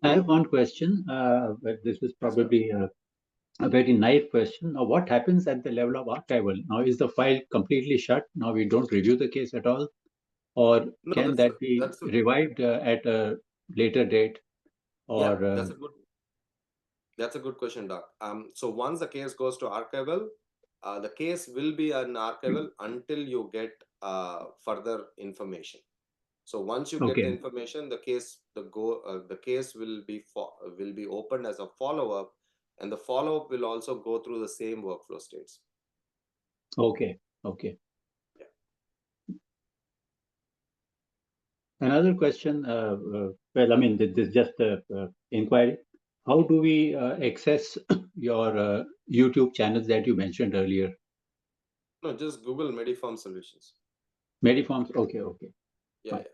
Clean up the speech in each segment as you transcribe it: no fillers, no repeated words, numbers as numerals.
I have one question, but this is probably a very naive question. Now, what happens at the level of archival? Now, is the file completely shut? Now we don't review the case at all? Or No, can that be that's revived at a later date? yeah, Or that's a good question, Doc. So once the case goes to archival, the case will be an archival until you get further information. So once you get the okay, information, the case will be opened as a follow up, and the follow up will also go through the same workflow states. okay, okay. Yeah. Another question. Well, I mean, this is just an inquiry. How do we access your YouTube channels that you mentioned earlier? No, just Google MediPharmSolutions. MediPharms. Okay, okay, Yeah, fine. yeah.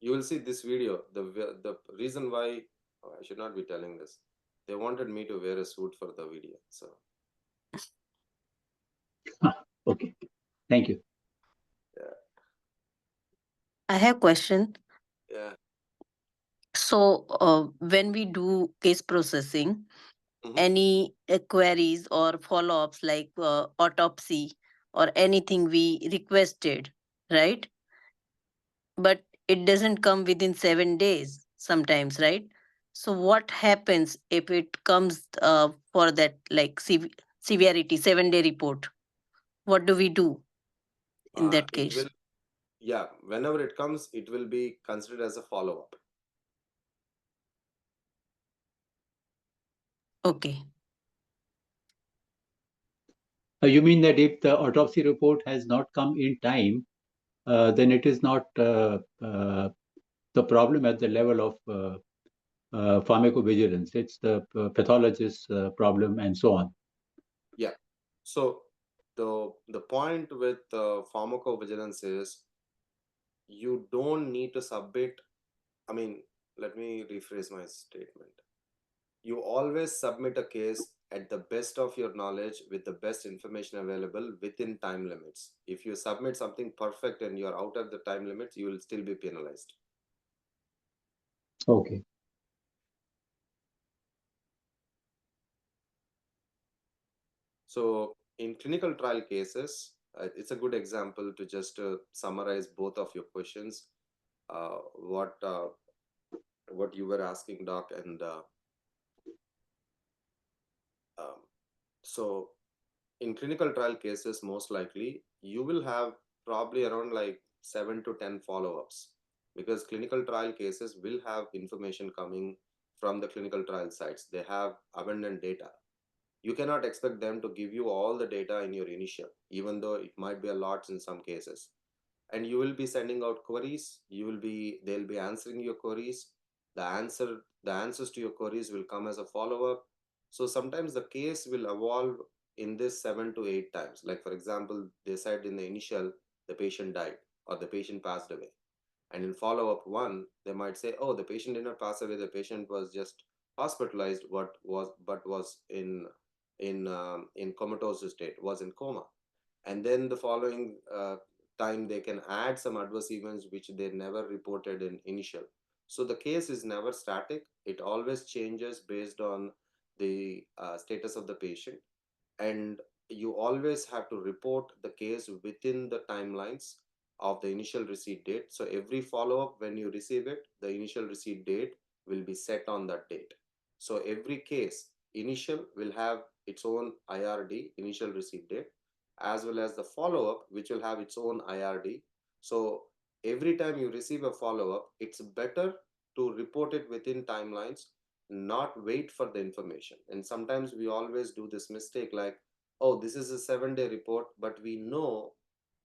You will see this video. The reason why I should not be telling this. They wanted me to wear a suit for the video. So Okay, thank you. yeah, I have question. yeah. So, when we do case processing, Hmm. any queries or follow-ups like autopsy or anything we requested, right? But it doesn't come within 7 days sometimes, right? So, what happens if it comes for that like severity 7 day report? What do we do in that It case? will, yeah. Whenever it comes, it will be considered as a follow up. Okay. You mean that if the autopsy report has not come in time, then it is not the problem at the level of pharmacovigilance. It's the pathologist's problem and so on. Yeah. So the point with pharmacovigilance is you don't need to submit. I mean, let me rephrase my statement. You always submit a case at the best of your knowledge with the best information available within time limits. If you submit something perfect and you're out of the time limits, you will still be penalized. Okay. So in clinical trial cases, it's a good example to just summarize both of your questions. Uh, what uh, what you were asking, Doc, and um, so in clinical trial cases, most likely you will have probably around like 7 to 10 follow-ups, because clinical trial cases will have information coming from the clinical trial sites. They have abundant data. You cannot expect them to give you all the data in your initial, even though it might be a lot in some cases. And you will be sending out queries. They'll be answering your queries. The answers to your queries will come as a follow-up. So sometimes the case will evolve in this 7 to 8 times. Like for example, they said in the initial, the patient died or the patient passed away. And in follow-up one, they might say, oh, the patient did not pass away. The patient was just hospitalized, but was in comatose state, was in coma. And then the following time, they can add some adverse events which they never reported in initial. So the case is never static. It always changes based on the status of the patient, and you always have to report the case within the timelines of the initial receipt date. So every follow-up, when you receive it, the initial receipt date will be set on that date. So every case initial will have its own IRD, initial receipt date, as well as the follow-up, which will have its own IRD. So every time you receive a follow-up, it's better to report it within timelines, not wait for the information. And sometimes we always do this mistake, like, oh, this is a 7 day report, but we know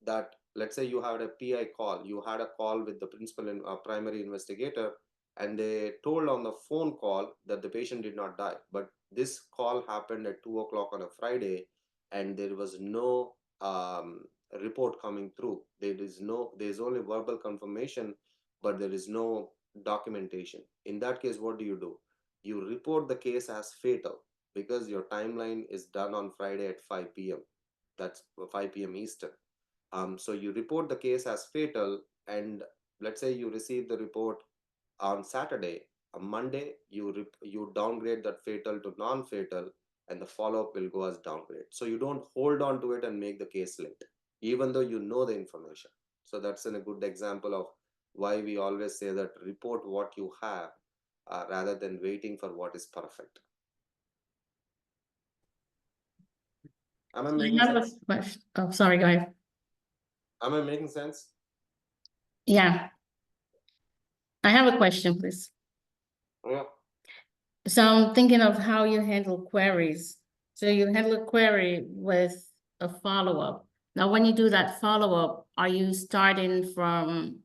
that, let's say you had a PI call, you had a call with the principal and primary investigator, and they told on the phone call that the patient did not die. But this call happened at 2 o'clock on a Friday, and there was no report coming through. There's only verbal confirmation, but there is no documentation. In that case, what do? You report the case as fatal, because your timeline is done on Friday at 5 p.m. That's 5 p.m. Eastern. So you report the case as fatal, and let's say you receive the report on Saturday, Monday you downgrade that fatal to non-fatal, and the follow-up will go as downgrade. So you don't hold on to it and make the case late, even though you know the information. So that's a good example of why we always say that report what you have rather than waiting for what is perfect. Am I making sense? Oh, sorry, go ahead. Am I making sense? Yeah. I have a question, please. Yeah. So I'm thinking of how you handle queries. So you handle a query with a follow-up. Now, when you do that follow-up, are you starting from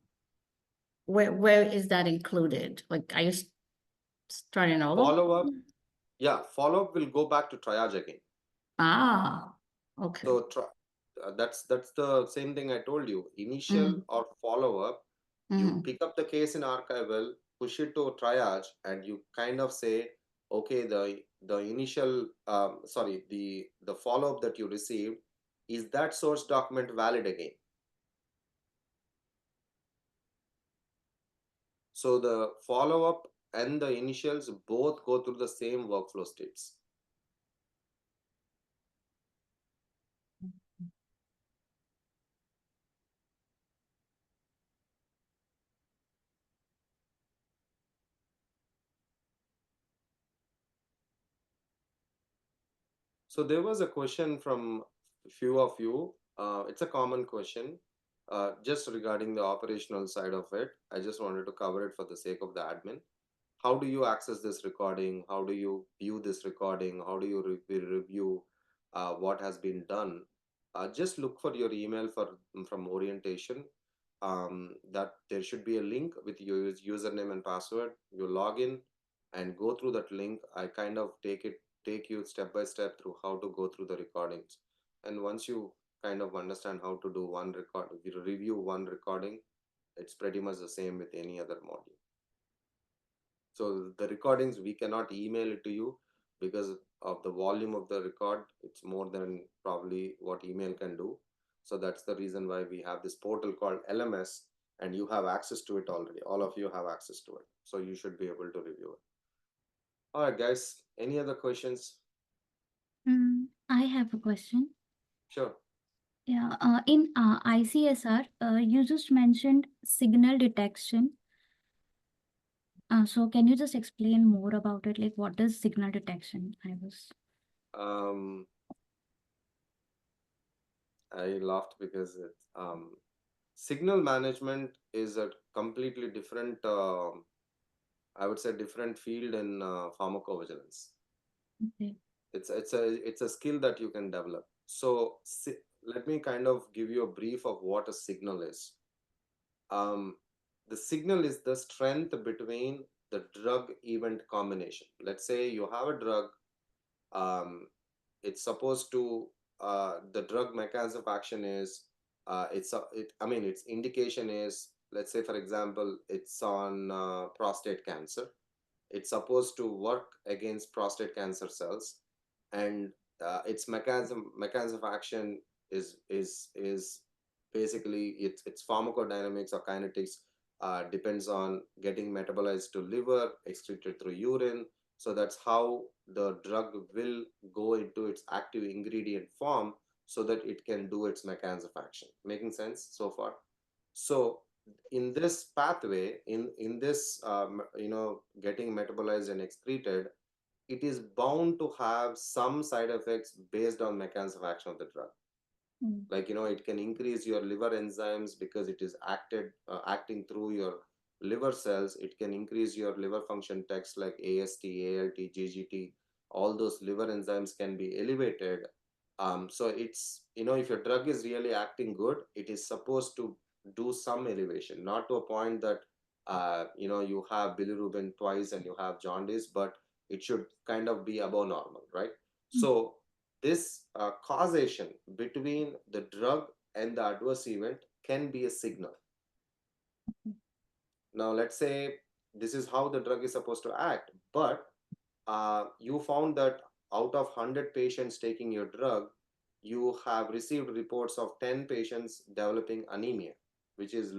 where is that included? Like, are you starting all over? Follow-up, yeah, follow-up will go back to triage again. Ah, okay. So that's the same thing I told you. Initial or follow-up, you pick up the case in archival, push it to triage, and you kind of say, okay, the initial sorry, the follow-up that you received, is that source document valid again? So the follow-up and the initials both go through the same workflow states. So there was a question from a few of you. It's a common question, just regarding the operational side of it. I just wanted to cover it for the sake of the admin. How do you access this recording? How do you view this recording? How do you review what has been done? Just look for your email from orientation. That there should be a link with your username and password. You log in and go through that link. I kind of take you step by step through how to go through the recordings. And once you kind of understand how to do one record, you review one recording, it's pretty much the same with any other module. So the recordings, we cannot email it to you because of the volume of the record. It's more than probably what email can do. So that's the reason why we have this portal called LMS, and you have access to it already. All of you have access to it. So you should be able to review it. All right, guys, any other questions? I have a question. Sure. Yeah, in ICSR, you just mentioned signal detection. So can you just explain more about it? Like, what is signal detection? I laughed because signal management is a completely different, I would say, different field in pharmacovigilance. Okay. It's a skill that you can develop. So let me kind of give you a brief of what a signal is. The signal is the strength between the drug event combination. Let's say you have a drug. It's supposed to the drug mechanism of action is its indication is, let's say for example, it's on prostate cancer. It's supposed to work against prostate cancer cells, and its mechanism of action is basically its pharmacodynamics or kinetics depends on getting metabolized to liver, excreted through urine. So that's how the drug will go into its active ingredient form so that it can do its mechanism of action. Making sense so far? So in this pathway, in this getting metabolized and excreted, it is bound to have some side effects based on mechanism of action of the drug. Like, it can increase your liver enzymes because it is acting through your liver cells. It can increase your liver function text like AST, ALT, GGT. All those liver enzymes can be elevated. So it's, if your drug is really acting good, it is supposed to do some elevation, not to a point that you have bilirubin twice and you have jaundice, but it should kind of be above normal, right? So this causation between the drug and the adverse event can be a signal. Now, let's say this is how the drug is supposed to act, but you found that out of 100 patients taking your drug, you have received reports of 10 patients developing anemia, which is